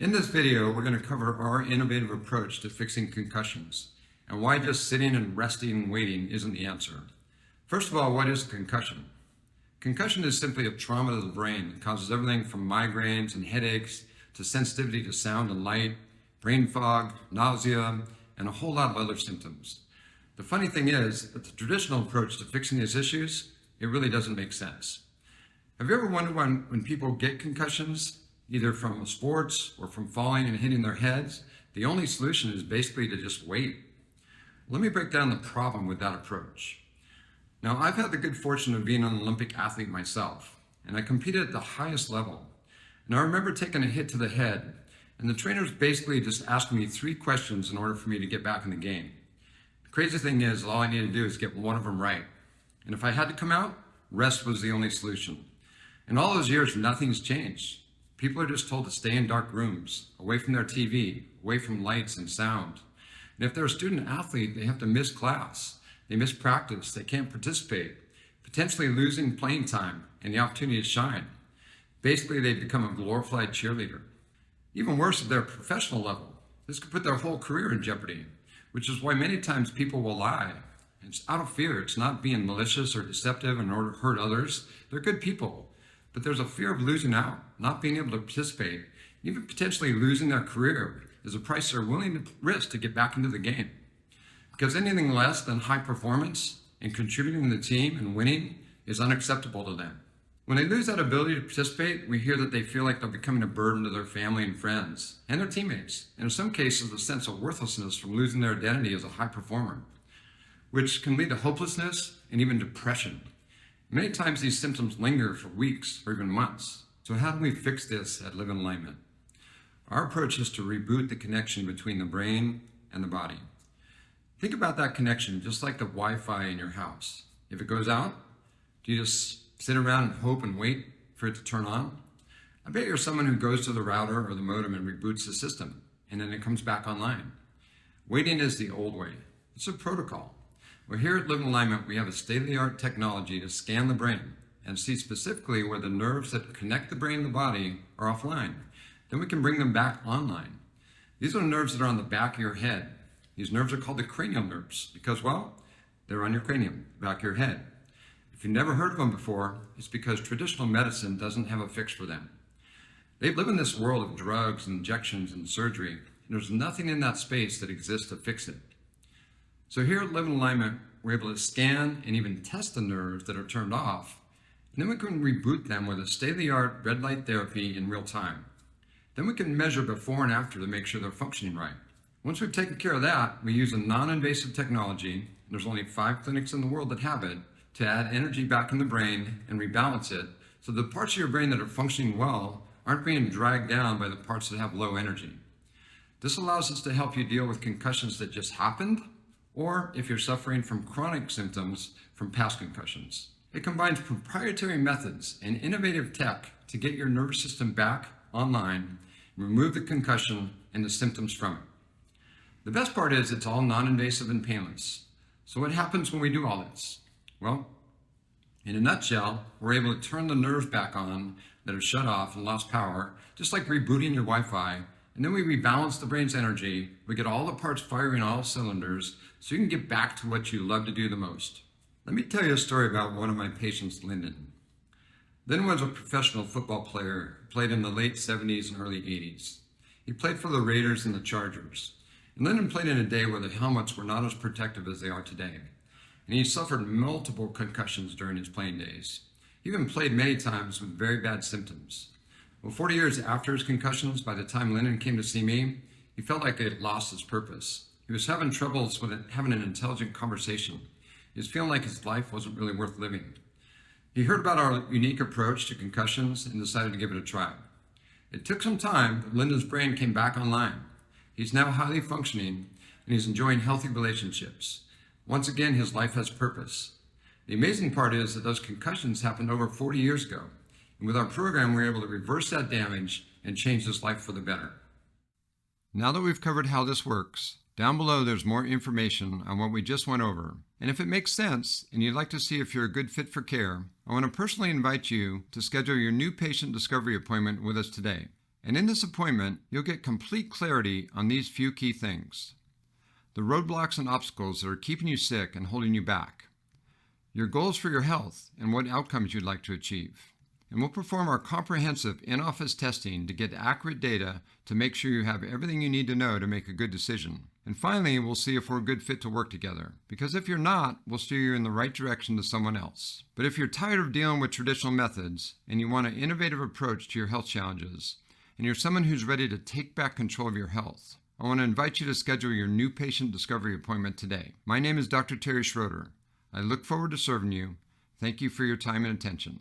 In this video, we're going to cover our innovative approach to fixing concussions and why just sitting and resting and waiting isn't the answer. First of all, what is a concussion? Concussion is simply a trauma to the brain that causes everything from migraines and headaches to sensitivity to sound and light, brain fog, nausea, and a whole lot of other symptoms. The funny thing is that the traditional approach to fixing these issues, it really doesn't make sense. Have you ever wondered when people get concussions, either from sports or from falling and hitting their heads, the only solution is basically to just wait? Let me break down the problem with that approach. Now, I've had the good fortune of being an Olympic athlete myself, and I competed at the highest level. And I remember taking a hit to the head, and the trainers basically just asked me 3 questions in order for me to get back in the game. The crazy thing is, all I needed to do is get one of them right. And if I had to come out, rest was the only solution. In all those years, nothing's changed. People are just told to stay in dark rooms, away from their TV, away from lights and sound. And if they're a student athlete, they have to miss class. They miss practice, they can't participate, potentially losing playing time and the opportunity to shine. Basically, they become a glorified cheerleader. Even worse, at their professional level, this could put their whole career in jeopardy, which is why many times people will lie. It's out of fear. It's not being malicious or deceptive in order to hurt others. They're good people, but there's a fear of losing out, not being able to participate, even potentially losing their career is a price they're willing to risk to get back into the game. Because anything less than high performance and contributing to the team and winning is unacceptable to them. When they lose that ability to participate, we hear that they feel like they're becoming a burden to their family and friends and their teammates, and in some cases a sense of worthlessness from losing their identity as a high performer, which can lead to hopelessness and even depression. Many times these symptoms linger for weeks or even months. So how do we fix this at Live in Alignment? Our approach is to reboot the connection between the brain and the body. Think about that connection just like the Wi-Fi in your house. If it goes out, do you just sit around and hope and wait for it to turn on? I bet you're someone who goes to the router or the modem and reboots the system, and then it comes back online. Waiting is the old way. It's a protocol. Well, here at Live in Alignment, we have a state-of-the-art technology to scan the brain and see specifically where the nerves that connect the brain and the body are offline. Then we can bring them back online. These are the nerves that are on the back of your head. These nerves are called the cranial nerves because, well, they're on your cranium, back of your head. If you've never heard of them before, it's because traditional medicine doesn't have a fix for them. They live in this world of drugs, and injections, and surgery, and there's nothing in that space that exists to fix it. So here at Live in Alignment, we're able to scan and even test the nerves that are turned off, and then we can reboot them with a state-of-the-art red light therapy in real time. Then we can measure before and after to make sure they're functioning right. Once we've taken care of that, we use a non-invasive technology, and there's only 5 clinics in the world that have it, to add energy back in the brain and rebalance it so the parts of your brain that are functioning well aren't being dragged down by the parts that have low energy. This allows us to help you deal with concussions that just happened, or if you're suffering from chronic symptoms from past concussions. It combines proprietary methods and innovative tech to get your nervous system back online, remove the concussion and the symptoms from it. The best part is it's all non-invasive and painless. So what happens when we do all this? Well, in a nutshell, we're able to turn the nerves back on that are shut off and lost power, just like rebooting your Wi-Fi, and then we rebalance the brain's energy. We get all the parts firing on all cylinders so you can get back to what you love to do the most. Let me tell you a story about one of my patients, Lyndon. Lyndon was a professional football player, played in the late 70s and early 80s. He played for the Raiders and the Chargers. And Lyndon played in a day where the helmets were not as protective as they are today. And he suffered multiple concussions during his playing days. He even played many times with very bad symptoms. Well, 40 years after his concussions, by the time Lyndon came to see me, he felt like he had lost his purpose. He was having troubles with having an intelligent conversation. He was feeling like his life wasn't really worth living. He heard about our unique approach to concussions and decided to give it a try. It took some time, but Lyndon's brain came back online. He's now highly functioning, and he's enjoying healthy relationships. Once again, his life has purpose. The amazing part is that those concussions happened over 40 years ago. And with our program, we're able to reverse that damage and change his life for the better. Now that we've covered how this works, down below there's more information on what we just went over. And if it makes sense and you'd like to see if you're a good fit for care, I want to personally invite you to schedule your new patient discovery appointment with us today. And in this appointment, you'll get complete clarity on these few key things: the roadblocks and obstacles that are keeping you sick and holding you back, your goals for your health and what outcomes you'd like to achieve. And we'll perform our comprehensive in-office testing to get accurate data to make sure you have everything you need to know to make a good decision. And finally, we'll see if we're a good fit to work together. Because if you're not, we'll steer you in the right direction to someone else. But if you're tired of dealing with traditional methods and you want an innovative approach to your health challenges, and you're someone who's ready to take back control of your health, I want to invite you to schedule your new patient discovery appointment today. My name is Dr. Terry Schroeder. I look forward to serving you. Thank you for your time and attention.